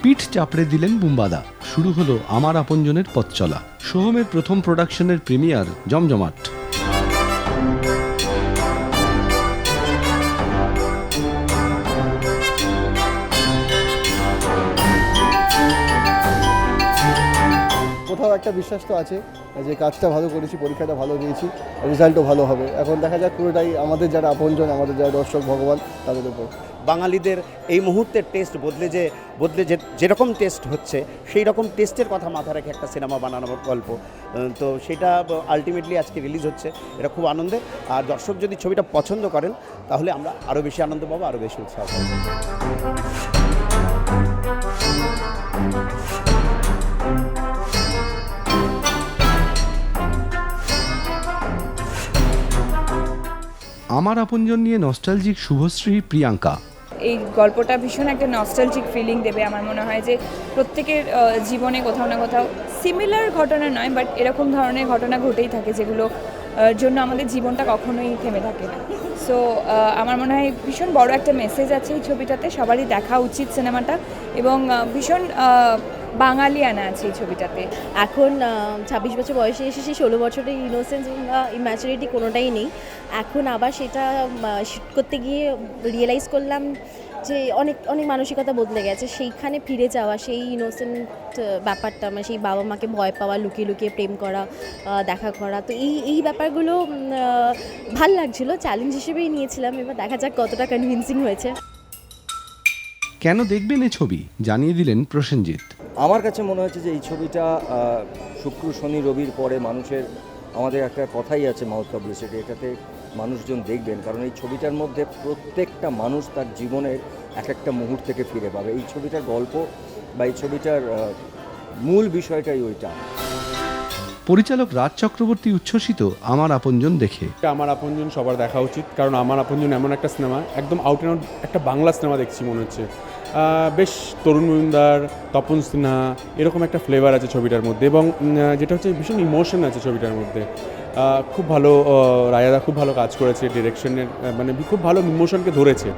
পিঠ চাপড়ে দিলেন বুম্বাদা। শুরু হলো আমার আপনজনের পথ চলা। সোহমের প্রথম প্রোডাকশনের প্রিমিয়ার জমজমাট। কোথাও একটা বিশ্বাস তো আছে যে কাজটা ভালো করেছি, পরীক্ষাটা ভালো দিয়েছি, রেজাল্টও ভালো হবে। এখন দেখা যাক পুরোটাই আমাদের যারা আপনজন, আমাদের যারা দর্শক ভগবান, তাদের উপর। বাঙালিদের এই মুহূর্তের টেস্ট বদলে যেরকম টেস্ট হচ্ছে সেই রকম টেস্টের কথা মাথায় রেখে একটা সিনেমা বানানোর গল্প, তো সেটা আলটিমেটলি আজকে রিলিজ হচ্ছে। এটা খুব আনন্দের। আর দর্শক যদি ছবিটা পছন্দ করেন তাহলে আমরা আরও বেশি আনন্দ পাবো, আরও বেশি উৎসাহ পাবো। আমার আপনজন নিয়ে নস্টালজিক শুভশ্রী, প্রিয়াঙ্কা। এই গল্পটা ভীষণ একটা নস্টালজিক ফিলিং দেবে। আমার মনে হয় যে প্রত্যেকের জীবনে কোথাও না কোথাও সিমিলার ঘটনা নয়, বাট এরকম ধরনের ঘটনা ঘটেই থাকে যেগুলো জন্য আমাদের জীবনটা কখনোই থেমে থাকে না। সো আমার মনে হয় ভীষণ বড় একটা মেসেজ আছে এই ছবিটাতে। সবারই দেখা উচিত সিনেমাটা, এবং ভীষণ বাঙালিয়ানা আছে এই ছবিটাতে। এখন 26 বছর বয়সে এসে সেই 16 বছরের ইনোসেন্স বা ইম্যাচুরিটি কোনোটাই নেই। এখন আবার সেটা শুট করতে গিয়ে রিয়েলাইজ করলাম যে অনেক অনেক মানসিকতা বদলে গেছে। সেইখানে ফিরে যাওয়া, সেই ইনোসেন্ট ব্যাপারটা, মানে সেই বাবা মাকে ভয় পাওয়া, লুকিয়ে লুকিয়ে প্রেম করা, দেখা করা, তো এই ব্যাপারগুলো ভাল লাগছিলো, চ্যালেঞ্জ হিসেবেই নিয়েছিলাম। এবার দেখা যাক কতটা কনভিন্সিং হয়েছে। কেন দেখবেন এ ছবি জানিয়ে দিলেন প্রসেনজিৎ। আমার কাছে মনে হচ্ছে যে এই ছবিটা শুক্র শনি রবির পরে মানুষের, আমাদের একটা কথাই আছে মাউথ পাবলিসিটি, এটাতে মানুষজন দেখবেন, কারণ এই ছবিটার মধ্যে প্রত্যেকটা মানুষ তার জীবনের এক একটা মুহূর্তকে ফিরে পাবে। এই ছবিটার গল্প বা এই ছবিটার মূল বিষয়টাই ওইটা। পরিচালক রাজ চক্রবর্তী উচ্ছ্বসিত আমার আপনজন দেখে। আমার আপনজন সবার দেখা উচিত, কারণ আমার আপনজন এমন একটা সিনেমা, একদম আউট অ্যান্ড আউট একটা বাংলা সিনেমা দেখছি মনে হচ্ছে। বেশ তরুণ মজুমদার, তপন সিনহা, এরকম একটা ফ্লেভার আছে ছবিটার মধ্যে, এবং যেটা হচ্ছে ভীষণ ইমোশন আছে ছবিটার মধ্যে। খুব ভালো, রায়াদা খুব ভালো কাজ করেছে ডিরেকশনের, মানে খুব ভালো ইমোশনকে ধরেছে।